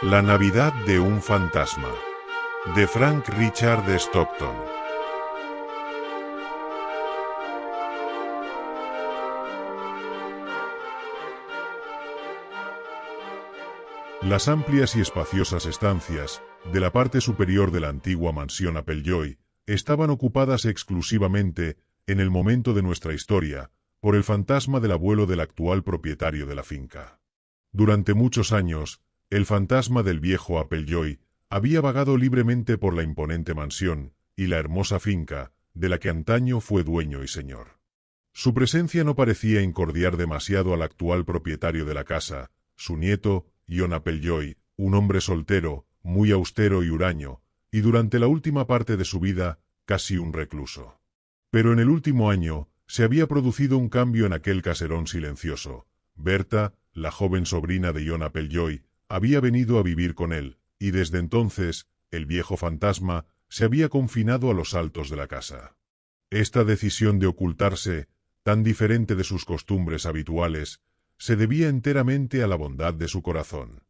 La Navidad de un fantasma, de Frank Richard Stockton. Las amplias y espaciosas estancias de la parte superior de la antigua mansión Applejoy estaban ocupadas exclusivamente, en el momento de nuestra historia, por el fantasma del abuelo del actual propietario de la finca. Durante muchos años, el fantasma del viejo Applejoy había vagado libremente por la imponente mansión y la hermosa finca, de la que antaño fue dueño y señor. Su presencia no parecía incordiar demasiado al actual propietario de la casa, su nieto, John Applejoy, un hombre soltero, muy austero y huraño, y durante la última parte de su vida, casi un recluso. Pero en el último año, se había producido un cambio en aquel caserón silencioso. Berta, la joven sobrina de John Applejoy, había venido a vivir con él, y desde entonces, el viejo fantasma se había confinado a los altos de la casa. Esta decisión de ocultarse, tan diferente de sus costumbres habituales, se debía enteramente a la bondad de su corazón.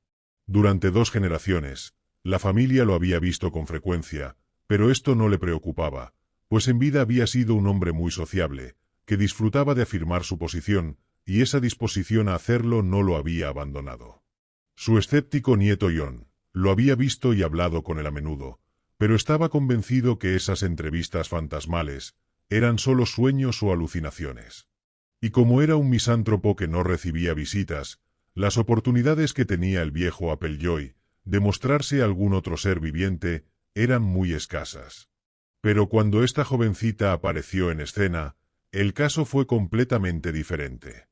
Durante 2 generaciones, la familia lo había visto con frecuencia, pero esto no le preocupaba, pues en vida había sido un hombre muy sociable, que disfrutaba de afirmar su posición, y esa disposición a hacerlo no lo había abandonado. Su escéptico nieto John lo había visto y hablado con él a menudo, pero estaba convencido que esas entrevistas fantasmales eran solo sueños o alucinaciones. Y como era un misántropo que no recibía visitas, las oportunidades que tenía el viejo Applejoy de mostrarse a algún otro ser viviente eran muy escasas. Pero cuando esta jovencita apareció en escena, el caso fue completamente diferente.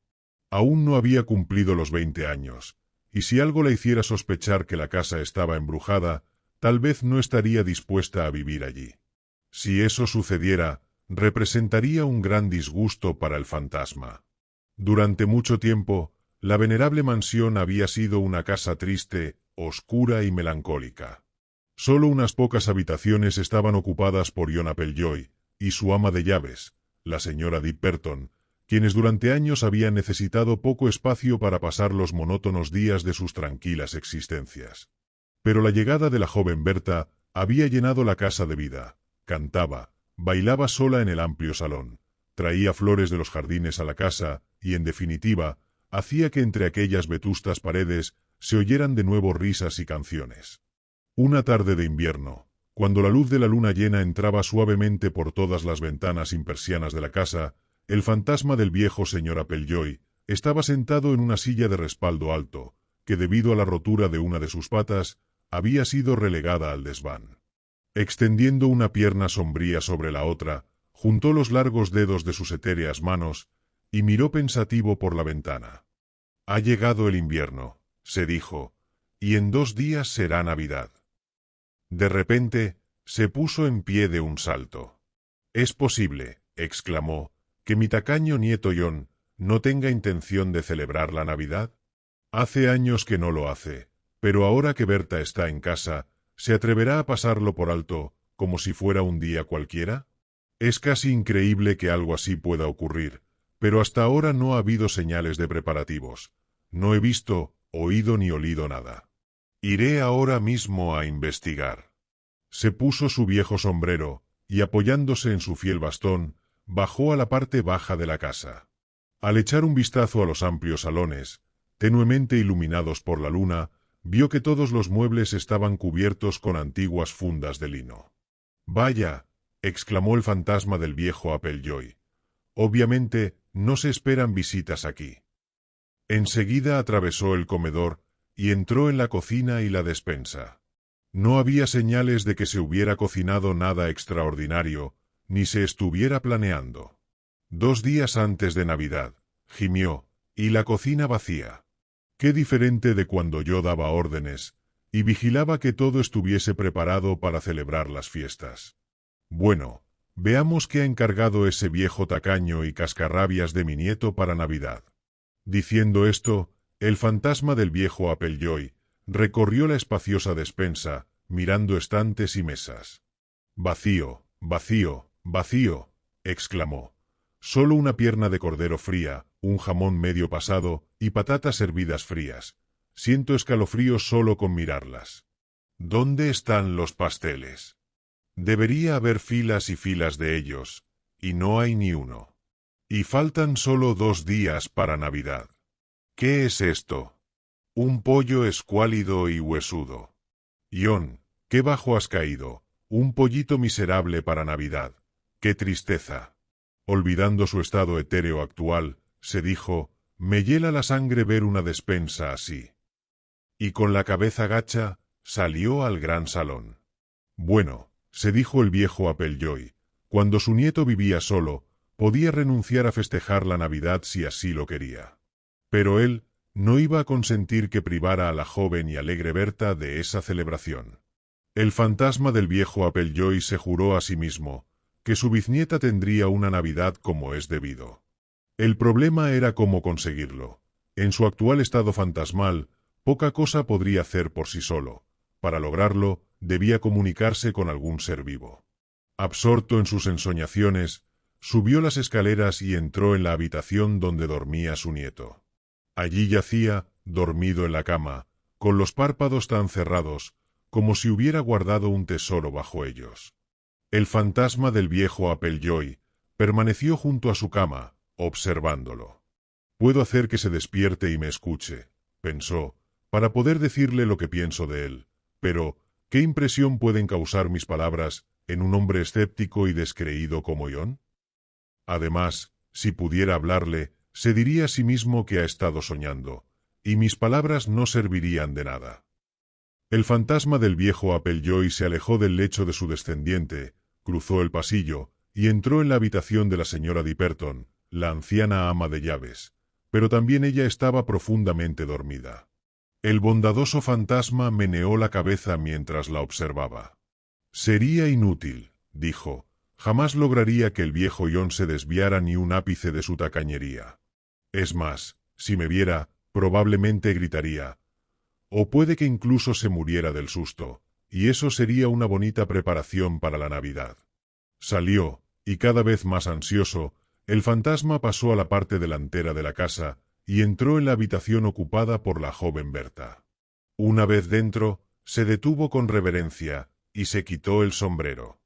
Aún no había cumplido los 20 años, y si algo la hiciera sospechar que la casa estaba embrujada, tal vez no estaría dispuesta a vivir allí. Si eso sucediera, representaría un gran disgusto para el fantasma. Durante mucho tiempo, la venerable mansión había sido una casa triste, oscura y melancólica. Solo unas pocas habitaciones estaban ocupadas por John Applejoy y su ama de llaves, la señora Dipperton, quienes durante años habían necesitado poco espacio para pasar los monótonos días de sus tranquilas existencias. Pero la llegada de la joven Berta había llenado la casa de vida. Cantaba, bailaba sola en el amplio salón, traía flores de los jardines a la casa y, en definitiva, hacía que entre aquellas vetustas paredes se oyeran de nuevo risas y canciones. Una tarde de invierno, cuando la luz de la luna llena entraba suavemente por todas las ventanas sin persianas de la casa, el fantasma del viejo señor Applejoy estaba sentado en una silla de respaldo alto, que debido a la rotura de una de sus patas, había sido relegada al desván. Extendiendo una pierna sombría sobre la otra, juntó los largos dedos de sus etéreas manos y miró pensativo por la ventana. «Ha llegado el invierno», se dijo, «y en 2 días será Navidad». De repente, se puso en pie de un salto. «Es posible», exclamó, «que mi tacaño nieto John no tenga intención de celebrar la Navidad. Hace años que no lo hace, pero ahora que Berta está en casa, ¿se atreverá a pasarlo por alto, como si fuera un día cualquiera? Es casi increíble que algo así pueda ocurrir, pero hasta ahora no ha habido señales de preparativos. No he visto, oído ni olido nada. Iré ahora mismo a investigar». Se puso su viejo sombrero, y apoyándose en su fiel bastón, bajó a la parte baja de la casa. Al echar un vistazo a los amplios salones, tenuemente iluminados por la luna, vio que todos los muebles estaban cubiertos con antiguas fundas de lino. «Vaya», exclamó el fantasma del viejo Applejoy, «obviamente no se esperan visitas aquí». Enseguida atravesó el comedor y entró en la cocina y la despensa. No había señales de que se hubiera cocinado nada extraordinario, ni se estuviera planeando. 2 días antes de Navidad, gimió, y la cocina vacía. Qué diferente de cuando yo daba órdenes, y vigilaba que todo estuviese preparado para celebrar las fiestas. Bueno, veamos qué ha encargado ese viejo tacaño y cascarrabias de mi nieto para Navidad. Diciendo esto, el fantasma del viejo Applejoy recorrió la espaciosa despensa, mirando estantes y mesas. «Vacío, vacío, vacío», exclamó. «Solo una pierna de cordero fría, un jamón medio pasado y patatas hervidas frías. siento escalofríos solo con mirarlas. ¿Dónde están los pasteles? Debería haber filas y filas de ellos, y no hay ni uno. Y faltan solo 2 días para Navidad. ¿Qué es esto? Un pollo escuálido y huesudo. Jon, qué bajo has caído, un pollito miserable para Navidad. ¡Qué tristeza! Olvidando su estado etéreo actual, se dijo, me hiela la sangre ver una despensa así. Y con la cabeza gacha, salió al gran salón. Bueno, se dijo el viejo Appleyard, cuando su nieto vivía solo, podía renunciar a festejar la Navidad si así lo quería. Pero él no iba a consentir que privara a la joven y alegre Berta de esa celebración. El fantasma del viejo Appleyard se juró a sí mismo que su biznieta tendría una Navidad como es debido. El problema era cómo conseguirlo. En su actual estado fantasmal, poca cosa podría hacer por sí solo. Para lograrlo, debía comunicarse con algún ser vivo. Absorto en sus ensoñaciones, subió las escaleras y entró en la habitación donde dormía su nieto. Allí yacía, dormido en la cama, con los párpados tan cerrados, como si hubiera guardado un tesoro bajo ellos. El fantasma del viejo Appleyard permaneció junto a su cama, observándolo. Puedo hacer que se despierte y me escuche, pensó, para poder decirle lo que pienso de él, pero, ¿qué impresión pueden causar mis palabras en un hombre escéptico y descreído como Jon? Además, si pudiera hablarle, se diría a sí mismo que ha estado soñando, y mis palabras no servirían de nada. El fantasma del viejo Appleyard se alejó del lecho de su descendiente, cruzó el pasillo, y entró en la habitación de la señora Dipperton, la anciana ama de llaves, pero también ella estaba profundamente dormida. El bondadoso fantasma meneó la cabeza mientras la observaba. Sería inútil, dijo, jamás lograría que el viejo Jon se desviara ni un ápice de su tacañería. Es más, si me viera, probablemente gritaría, o puede que incluso se muriera del susto, y eso sería una bonita preparación para la Navidad. Salió, y cada vez más ansioso, el fantasma pasó a la parte delantera de la casa, y entró en la habitación ocupada por la joven Berta. Una vez dentro, se detuvo con reverencia, y se quitó el sombrero.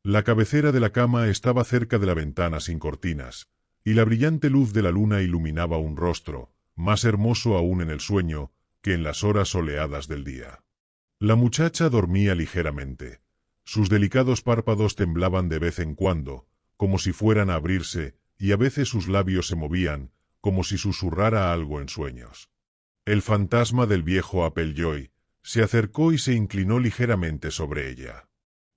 La cabecera de la cama estaba cerca de la ventana sin cortinas, y la brillante luz de la luna iluminaba un rostro, más hermoso aún en el sueño que en las horas soleadas del día. La muchacha dormía ligeramente. Sus delicados párpados temblaban de vez en cuando, como si fueran a abrirse, y a veces sus labios se movían, como si susurrara algo en sueños. El fantasma del viejo Appleyard se acercó y se inclinó ligeramente sobre ella.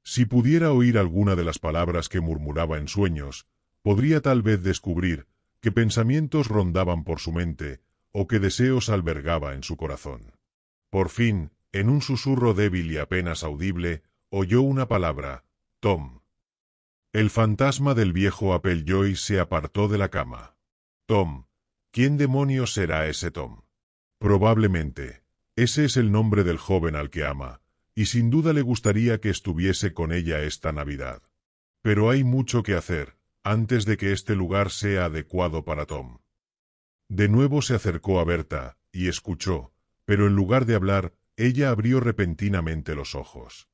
Si pudiera oír alguna de las palabras que murmuraba en sueños, podría tal vez descubrir qué pensamientos rondaban por su mente, o qué deseos albergaba en su corazón. Por fin, en un susurro débil y apenas audible, oyó una palabra, Tom. El fantasma del viejo Appleyard se apartó de la cama. Tom. ¿Quién demonios será ese Tom? Probablemente, ese es el nombre del joven al que ama, y sin duda le gustaría que estuviese con ella esta Navidad. Pero hay mucho que hacer, antes de que este lugar sea adecuado para Tom. De nuevo se acercó a Berta, y escuchó, pero en lugar de hablar, ella abrió repentinamente los ojos.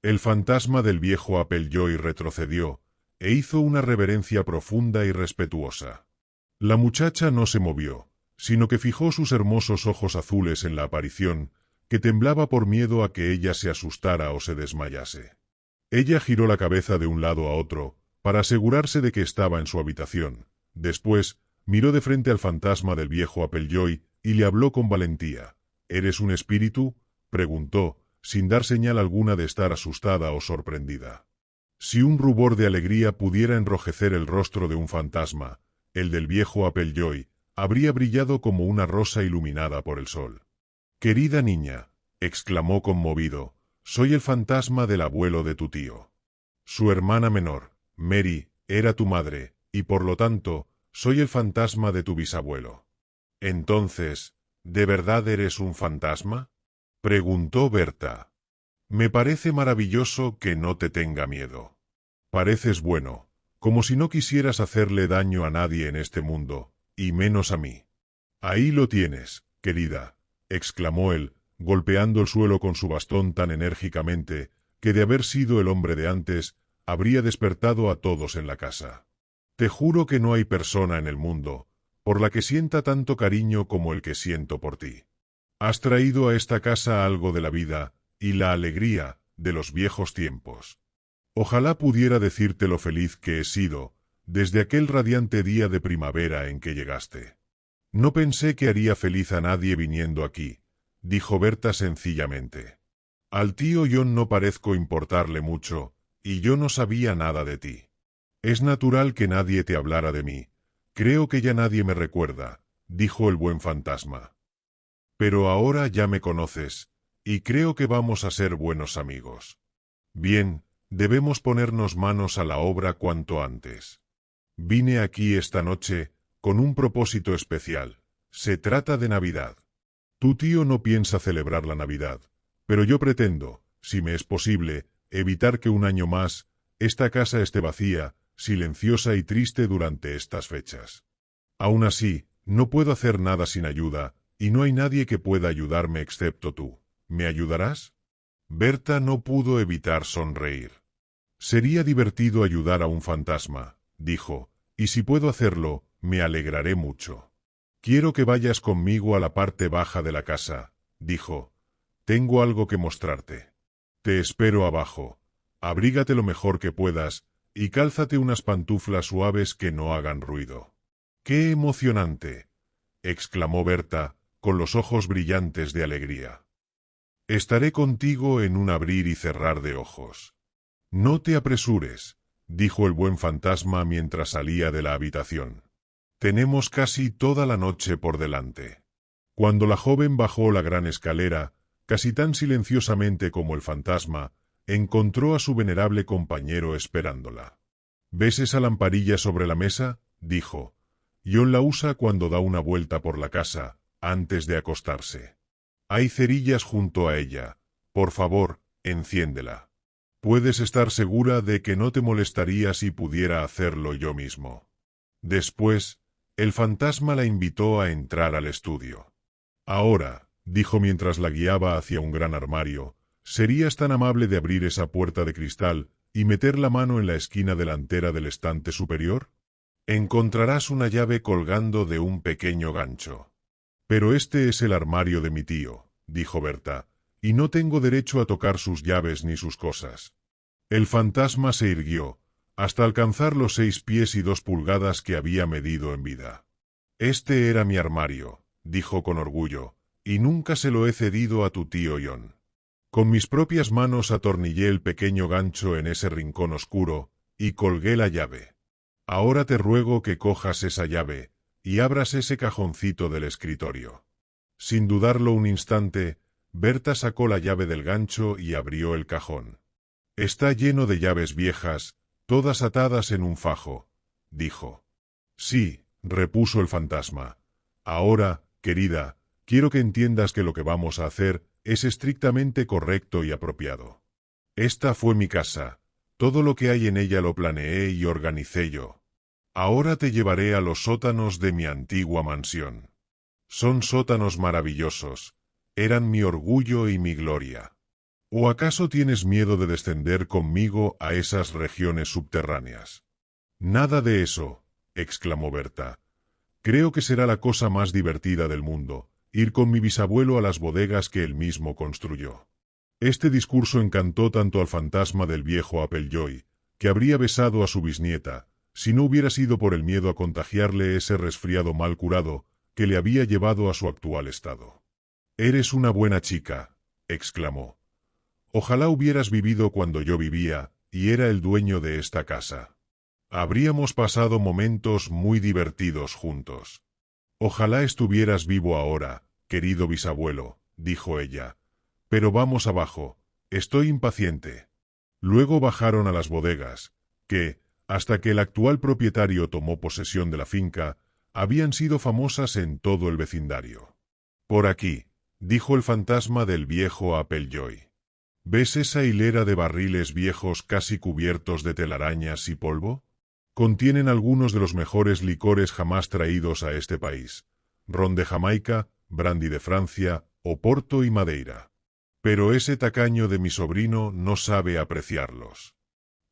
El fantasma del viejo Appleyard retrocedió, e hizo una reverencia profunda y respetuosa. La muchacha no se movió, sino que fijó sus hermosos ojos azules en la aparición, que temblaba por miedo a que ella se asustara o se desmayase. Ella giró la cabeza de un lado a otro, para asegurarse de que estaba en su habitación. Después, miró de frente al fantasma del viejo Appleyard y le habló con valentía. ¿Eres un espíritu?, preguntó, sin dar señal alguna de estar asustada o sorprendida. Si un rubor de alegría pudiera enrojecer el rostro de un fantasma, el del viejo Appleyard habría brillado como una rosa iluminada por el sol. «Querida niña», exclamó conmovido, «soy el fantasma del abuelo de tu tío. Su hermana menor, Mary, era tu madre, y por lo tanto, soy el fantasma de tu bisabuelo». «Entonces, ¿de verdad eres un fantasma?», preguntó Berta. «Me parece maravilloso que no te tenga miedo. Pareces bueno, como si no quisieras hacerle daño a nadie en este mundo, y menos a mí. Ahí lo tienes, querida. exclamó él, golpeando el suelo con su bastón tan enérgicamente, que de haber sido el hombre de antes, habría despertado a todos en la casa. Te juro que no hay persona en el mundo por la que sienta tanto cariño como el que siento por ti. Has traído a esta casa algo de la vida y la alegría de los viejos tiempos. Ojalá pudiera decirte lo feliz que he sido desde aquel radiante día de primavera en que llegaste. No pensé que haría feliz a nadie viniendo aquí, dijo Berta sencillamente. Al tío John no parezco importarle mucho, y yo no sabía nada de ti. Es natural que nadie te hablara de mí. Creo que ya nadie me recuerda, dijo el buen fantasma. Pero ahora ya me conoces, y creo que vamos a ser buenos amigos. Bien, debemos ponernos manos a la obra cuanto antes. Vine aquí esta noche con un propósito especial. Se trata de Navidad. Tu tío no piensa celebrar la Navidad, pero yo pretendo, si me es posible, evitar que un año más esta casa esté vacía, silenciosa y triste durante estas fechas. Aún así, no puedo hacer nada sin ayuda, y no hay nadie que pueda ayudarme excepto tú. ¿Me ayudarás? Berta no pudo evitar sonreír. Sería divertido ayudar a un fantasma, dijo, y si puedo hacerlo, me alegraré mucho. Quiero que vayas conmigo a la parte baja de la casa, dijo. Tengo algo que mostrarte. Te espero abajo. Abrígate lo mejor que puedas, y cálzate unas pantuflas suaves que no hagan ruido. ¡Qué emocionante!, exclamó Berta, con los ojos brillantes de alegría. Estaré contigo en un abrir y cerrar de ojos. No te apresures, dijo el buen fantasma mientras salía de la habitación. Tenemos casi toda la noche por delante. Cuando la joven bajó la gran escalera, casi tan silenciosamente como el fantasma, encontró a su venerable compañero esperándola. ¿Ves esa lamparilla sobre la mesa?, dijo. John la usa cuando da una vuelta por la casa, antes de acostarse. Hay cerillas junto a ella. Por favor, enciéndela. Puedes estar segura de que no te molestaría si pudiera hacerlo yo mismo. Después, el fantasma la invitó a entrar al estudio. Ahora, dijo mientras la guiaba hacia un gran armario, ¿serías tan amable de abrir esa puerta de cristal y meter la mano en la esquina delantera del estante superior? Encontrarás una llave colgando de un pequeño gancho. Pero este es el armario de mi tío, dijo Berta, y no tengo derecho a tocar sus llaves ni sus cosas. El fantasma se irguió, hasta alcanzar los 6 pies y 2 pulgadas que había medido en vida. Este era mi armario, dijo con orgullo, y nunca se lo he cedido a tu tío John. Con mis propias manos atornillé el pequeño gancho en ese rincón oscuro, y colgué la llave. Ahora te ruego que cojas esa llave, y abras ese cajoncito del escritorio. Sin dudarlo un instante, Berta sacó la llave del gancho y abrió el cajón. Está lleno de llaves viejas, todas atadas en un fajo, dijo. Sí, repuso el fantasma. Ahora, querida, quiero que entiendas que lo que vamos a hacer es estrictamente correcto y apropiado. Esta fue mi casa. Todo lo que hay en ella lo planeé y organicé yo. Ahora te llevaré a los sótanos de mi antigua mansión. Son sótanos maravillosos. Eran mi orgullo y mi gloria. ¿O acaso tienes miedo de descender conmigo a esas regiones subterráneas? Nada de eso, exclamó Berta. Creo que será la cosa más divertida del mundo, ir con mi bisabuelo a las bodegas que él mismo construyó. Este discurso encantó tanto al fantasma del viejo Appleyard, que habría besado a su bisnieta, si no hubiera sido por el miedo a contagiarle ese resfriado mal curado que le había llevado a su actual estado. «Eres una buena chica», exclamó. «Ojalá hubieras vivido cuando yo vivía y era el dueño de esta casa. Habríamos pasado momentos muy divertidos juntos. Ojalá estuvieras vivo ahora, querido bisabuelo», dijo ella. «Pero vamos abajo, estoy impaciente». Luego bajaron a las bodegas, que, hasta que el actual propietario tomó posesión de la finca, habían sido famosas en todo el vecindario. «Por aquí», dijo el fantasma del viejo Appleyard. «¿Ves esa hilera de barriles viejos casi cubiertos de telarañas y polvo? Contienen algunos de los mejores licores jamás traídos a este país. Ron de Jamaica, brandy de Francia, Oporto y Madeira. Pero ese tacaño de mi sobrino no sabe apreciarlos.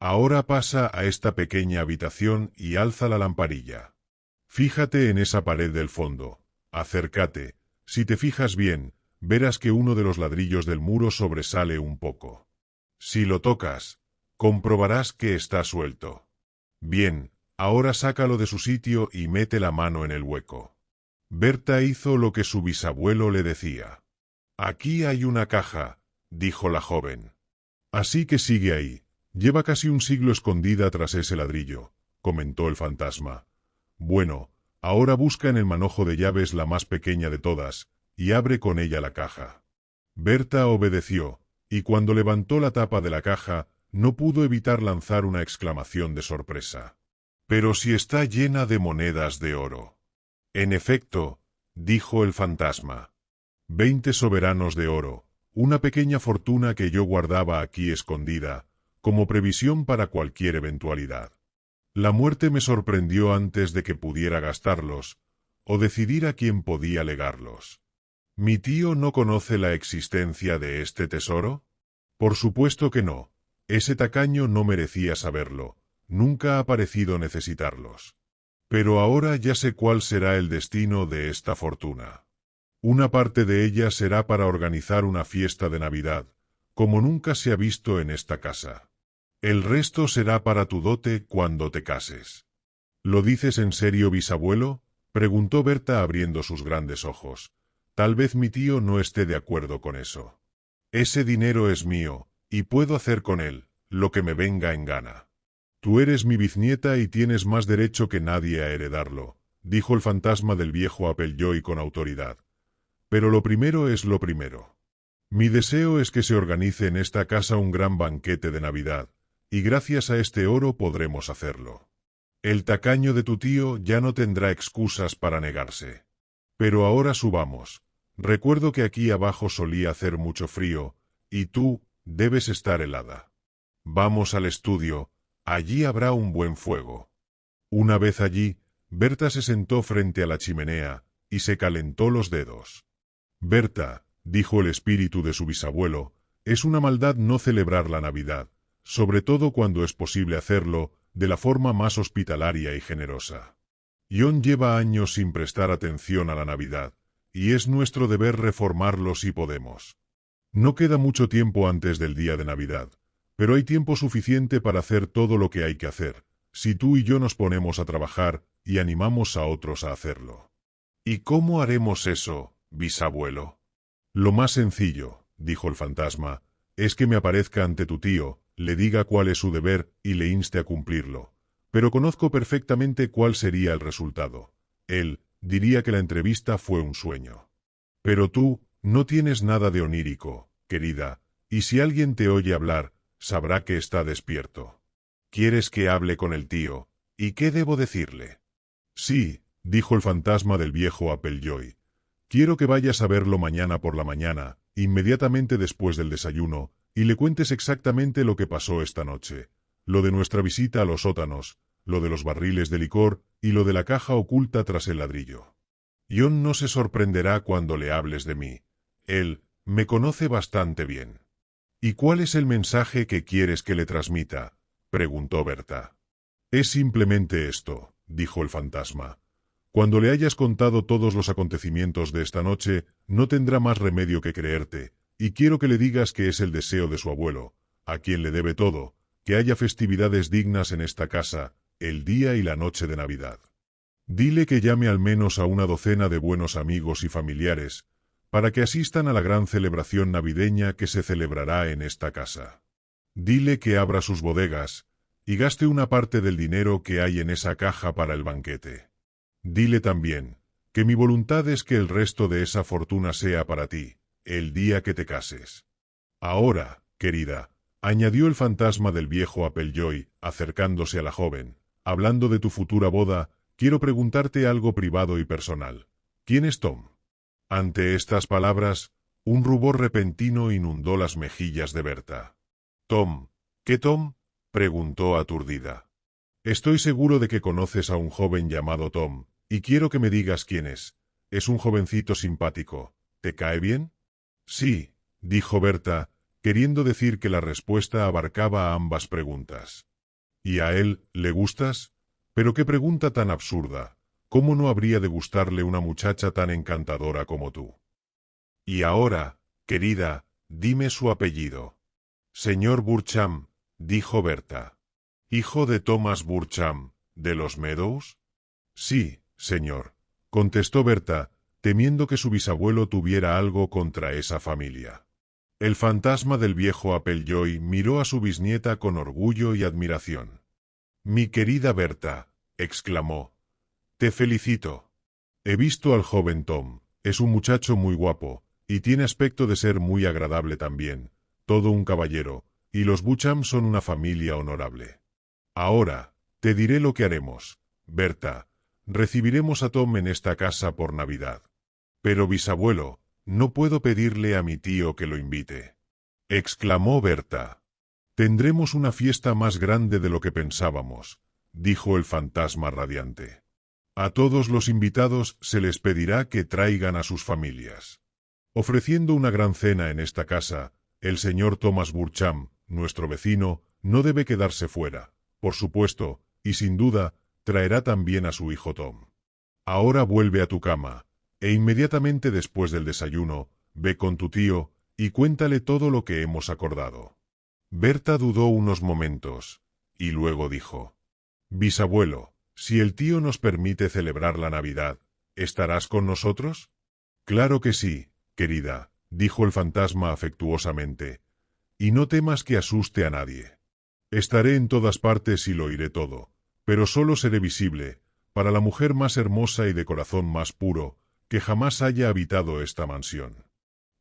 Ahora pasa a esta pequeña habitación y alza la lamparilla. Fíjate en esa pared del fondo. Acércate. Si te fijas bien, verás que uno de los ladrillos del muro sobresale un poco. Si lo tocas, comprobarás que está suelto. Bien, ahora sácalo de su sitio y mete la mano en el hueco. Berta hizo lo que su bisabuelo le decía. Aquí hay una caja, dijo la joven. Así que sigue ahí. Lleva casi un siglo escondida tras ese ladrillo, comentó el fantasma. Bueno, ahora busca en el manojo de llaves la más pequeña de todas, y abre con ella la caja. Berta obedeció, y cuando levantó la tapa de la caja, no pudo evitar lanzar una exclamación de sorpresa. Pero si está llena de monedas de oro. En efecto, dijo el fantasma. 20 soberanos de oro, una pequeña fortuna que yo guardaba aquí escondida, como previsión para cualquier eventualidad. La muerte me sorprendió antes de que pudiera gastarlos, o decidir a quién podía legarlos. ¿Mi tío no conoce la existencia de este tesoro? Por supuesto que no. Ese tacaño no merecía saberlo, nunca ha parecido necesitarlos. Pero ahora ya sé cuál será el destino de esta fortuna. Una parte de ella será para organizar una fiesta de Navidad, como nunca se ha visto en esta casa. El resto será para tu dote cuando te cases. ¿Lo dices en serio, bisabuelo?, preguntó Berta abriendo sus grandes ojos. Tal vez mi tío no esté de acuerdo con eso. Ese dinero es mío, y puedo hacer con él lo que me venga en gana. Tú eres mi biznieta y tienes más derecho que nadie a heredarlo, dijo el fantasma del viejo Appleyard con autoridad. Pero lo primero es lo primero. Mi deseo es que se organice en esta casa un gran banquete de Navidad, y gracias a este oro podremos hacerlo. El tacaño de tu tío ya no tendrá excusas para negarse. Pero ahora subamos. Recuerdo que aquí abajo solía hacer mucho frío, y tú debes estar helada. Vamos al estudio, allí habrá un buen fuego. Una vez allí, Berta se sentó frente a la chimenea, y se calentó los dedos. Berta, dijo el espíritu de su bisabuelo, es una maldad no celebrar la Navidad, sobre todo cuando es posible hacerlo de la forma más hospitalaria y generosa. John lleva años sin prestar atención a la Navidad, y es nuestro deber reformarlo si podemos. No queda mucho tiempo antes del día de Navidad, pero hay tiempo suficiente para hacer todo lo que hay que hacer, si tú y yo nos ponemos a trabajar y animamos a otros a hacerlo. ¿Y cómo haremos eso, bisabuelo? Lo más sencillo, dijo el fantasma, es que me aparezca ante tu tío, le diga cuál es su deber y le inste a cumplirlo. Pero conozco perfectamente cuál sería el resultado. Él diría que la entrevista fue un sueño. Pero tú no tienes nada de onírico, querida, y si alguien te oye hablar, sabrá que está despierto. ¿Quieres que hable con el tío? ¿Y qué debo decirle? Sí, dijo el fantasma del viejo Appleyard. Quiero que vayas a verlo mañana por la mañana, inmediatamente después del desayuno, y le cuentes exactamente lo que pasó esta noche. Lo de nuestra visita a los sótanos, lo de los barriles de licor y lo de la caja oculta tras el ladrillo. John no se sorprenderá cuando le hables de mí. Él me conoce bastante bien. ¿Y cuál es el mensaje que quieres que le transmita?, preguntó Berta. Es simplemente esto, dijo el fantasma. Cuando le hayas contado todos los acontecimientos de esta noche, no tendrá más remedio que creerte, y quiero que le digas que es el deseo de su abuelo, a quien le debe todo, que haya festividades dignas en esta casa, el día y la noche de Navidad. Dile que llame al menos a una docena de buenos amigos y familiares, para que asistan a la gran celebración navideña que se celebrará en esta casa. Dile que abra sus bodegas, y gaste una parte del dinero que hay en esa caja para el banquete. Dile también, que mi voluntad es que el resto de esa fortuna sea para ti, el día que te cases. Ahora, querida, añadió el fantasma del viejo Appleyard, acercándose a la joven, hablando de tu futura boda, quiero preguntarte algo privado y personal. ¿Quién es Tom? Ante estas palabras, un rubor repentino inundó las mejillas de Berta. Tom, ¿qué Tom?, preguntó aturdida. Estoy seguro de que conoces a un joven llamado Tom, y quiero que me digas quién es. Es un jovencito simpático. ¿Te cae bien? Sí, dijo Berta, queriendo decir que la respuesta abarcaba ambas preguntas. ¿Y a él, le gustas? Pero qué pregunta tan absurda. ¿Cómo no habría de gustarle una muchacha tan encantadora como tú? Y ahora, querida, dime su apellido. Señor Burcham, dijo Berta. ¿Hijo de Thomas Burcham, de los Meadows? Sí, señor, contestó Berta, temiendo que su bisabuelo tuviera algo contra esa familia. El fantasma del viejo Appleyard miró a su bisnieta con orgullo y admiración. Mi querida Berta, exclamó, te felicito. He visto al joven Tom, es un muchacho muy guapo, y tiene aspecto de ser muy agradable también, todo un caballero, y los Burcham son una familia honorable. Ahora, te diré lo que haremos, Berta. Recibiremos a Tom en esta casa por Navidad. Pero bisabuelo, no puedo pedirle a mi tío que lo invite, exclamó Berta. Tendremos una fiesta más grande de lo que pensábamos, dijo el fantasma radiante. A todos los invitados se les pedirá que traigan a sus familias. Ofreciendo una gran cena en esta casa, el señor Thomas Burcham, nuestro vecino, no debe quedarse fuera, por supuesto, y sin duda, traerá también a su hijo Tom. Ahora vuelve a tu cama, e inmediatamente después del desayuno, ve con tu tío, y cuéntale todo lo que hemos acordado. Berta dudó unos momentos, y luego dijo, bisabuelo, si el tío nos permite celebrar la Navidad, ¿estarás con nosotros? Claro que sí, querida, dijo el fantasma afectuosamente, y no temas que asuste a nadie. Estaré en todas partes y lo oiré todo, pero solo seré visible, para la mujer más hermosa y de corazón más puro, que jamás haya habitado esta mansión.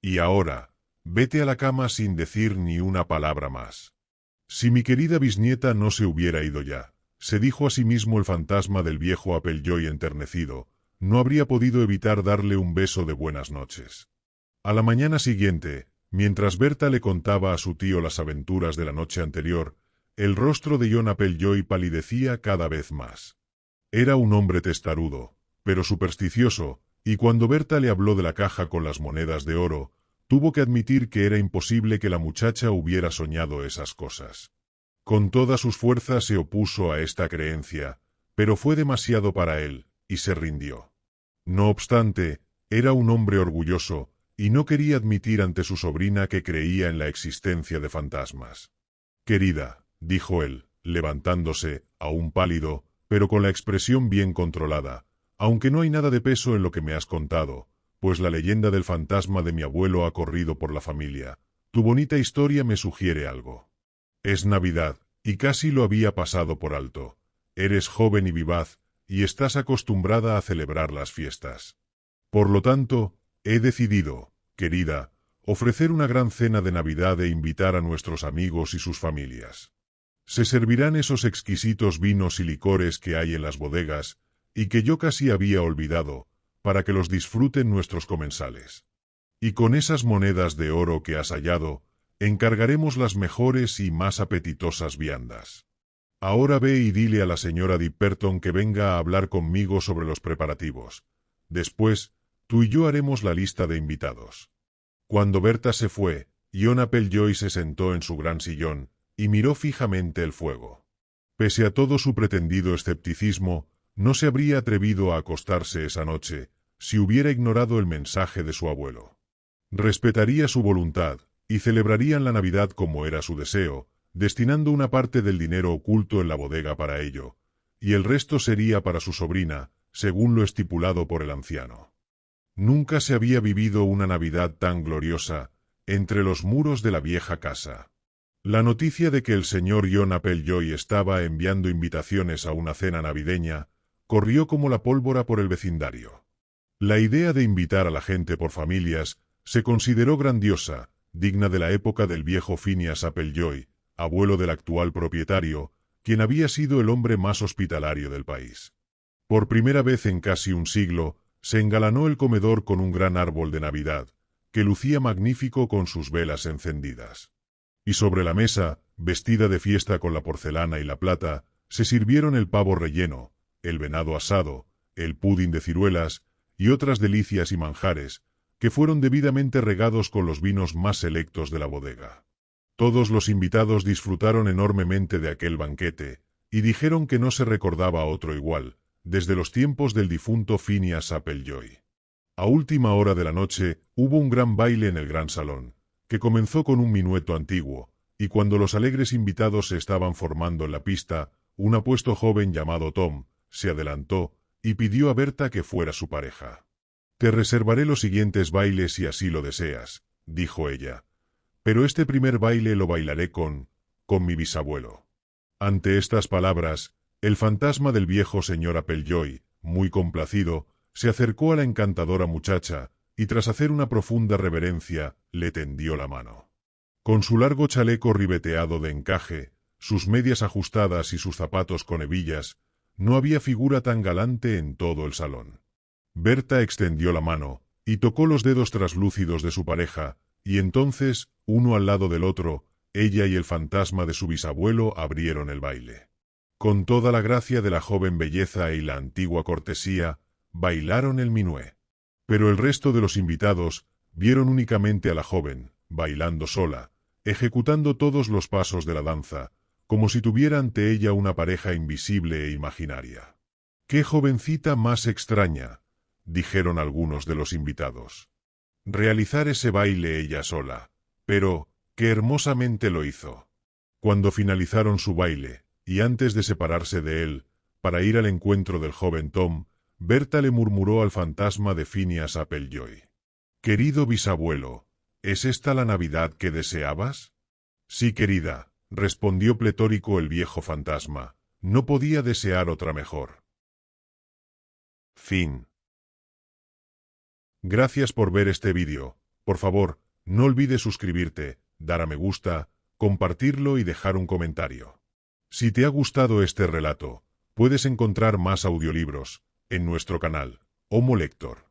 Y ahora, vete a la cama sin decir ni una palabra más. Si mi querida bisnieta no se hubiera ido ya, se dijo a sí mismo el fantasma del viejo Appleyard enternecido, no habría podido evitar darle un beso de buenas noches. A la mañana siguiente, mientras Berta le contaba a su tío las aventuras de la noche anterior, el rostro de John Appleyard palidecía cada vez más. Era un hombre testarudo, pero supersticioso, y cuando Berta le habló de la caja con las monedas de oro, tuvo que admitir que era imposible que la muchacha hubiera soñado esas cosas. Con todas sus fuerzas se opuso a esta creencia, pero fue demasiado para él, y se rindió. No obstante, era un hombre orgulloso, y no quería admitir ante su sobrina que creía en la existencia de fantasmas. Querida, dijo él, levantándose, aún pálido, pero con la expresión bien controlada, aunque no hay nada de peso en lo que me has contado, pues la leyenda del fantasma de mi abuelo ha corrido por la familia, tu bonita historia me sugiere algo. Es Navidad, y casi lo había pasado por alto. Eres joven y vivaz, y estás acostumbrada a celebrar las fiestas. Por lo tanto, he decidido, querida, ofrecer una gran cena de Navidad e invitar a nuestros amigos y sus familias. Se servirán esos exquisitos vinos y licores que hay en las bodegas, y que yo casi había olvidado, para que los disfruten nuestros comensales. Y con esas monedas de oro que has hallado, encargaremos las mejores y más apetitosas viandas. Ahora ve y dile a la señora Dipperton que venga a hablar conmigo sobre los preparativos. Después, tú y yo haremos la lista de invitados. Cuando Berta se fue, John Appleyard se sentó en su gran sillón, y miró fijamente el fuego. Pese a todo su pretendido escepticismo, no se habría atrevido a acostarse esa noche, si hubiera ignorado el mensaje de su abuelo. Respetaría su voluntad, y celebrarían la Navidad como era su deseo, destinando una parte del dinero oculto en la bodega para ello, y el resto sería para su sobrina, según lo estipulado por el anciano. Nunca se había vivido una Navidad tan gloriosa, entre los muros de la vieja casa. La noticia de que el señor John Appleyard estaba enviando invitaciones a una cena navideña, corrió como la pólvora por el vecindario. La idea de invitar a la gente por familias se consideró grandiosa, digna de la época del viejo Phineas Appleyard, abuelo del actual propietario, quien había sido el hombre más hospitalario del país. Por primera vez en casi un siglo, se engalanó el comedor con un gran árbol de Navidad, que lucía magnífico con sus velas encendidas. Y sobre la mesa, vestida de fiesta con la porcelana y la plata, se sirvieron el pavo relleno, el venado asado, el pudín de ciruelas, y otras delicias y manjares, que fueron debidamente regados con los vinos más selectos de la bodega. Todos los invitados disfrutaron enormemente de aquel banquete, y dijeron que no se recordaba otro igual, desde los tiempos del difunto Phineas Appleyard. A última hora de la noche, hubo un gran baile en el gran salón, que comenzó con un minueto antiguo, y cuando los alegres invitados se estaban formando en la pista, un apuesto joven llamado Tom se adelantó y pidió a Berta que fuera su pareja. «Te reservaré los siguientes bailes si así lo deseas», dijo ella. «Pero este primer baile lo bailaré con mi bisabuelo». Ante estas palabras, el fantasma del viejo señor Appleyard, muy complacido, se acercó a la encantadora muchacha y tras hacer una profunda reverencia, le tendió la mano. Con su largo chaleco ribeteado de encaje, sus medias ajustadas y sus zapatos con hebillas, no había figura tan galante en todo el salón. Berta extendió la mano y tocó los dedos traslúcidos de su pareja, y entonces, uno al lado del otro, ella y el fantasma de su bisabuelo abrieron el baile. Con toda la gracia de la joven belleza y la antigua cortesía, bailaron el minué. Pero el resto de los invitados vieron únicamente a la joven, bailando sola, ejecutando todos los pasos de la danza, como si tuviera ante ella una pareja invisible e imaginaria. «¡Qué jovencita más extraña!», dijeron algunos de los invitados. «Realizar ese baile ella sola, pero qué hermosamente lo hizo». Cuando finalizaron su baile, y antes de separarse de él, para ir al encuentro del joven Tom, Berta le murmuró al fantasma de Phineas Appleyard: «Querido bisabuelo, ¿es esta la Navidad que deseabas?». «Sí, querida», respondió pletórico el viejo fantasma, «no podía desear otra mejor». Fin. Gracias por ver este vídeo. Por favor, no olvides suscribirte, dar a me gusta, compartirlo y dejar un comentario. Si te ha gustado este relato, puedes encontrar más audiolibros en nuestro canal, Homo Lector.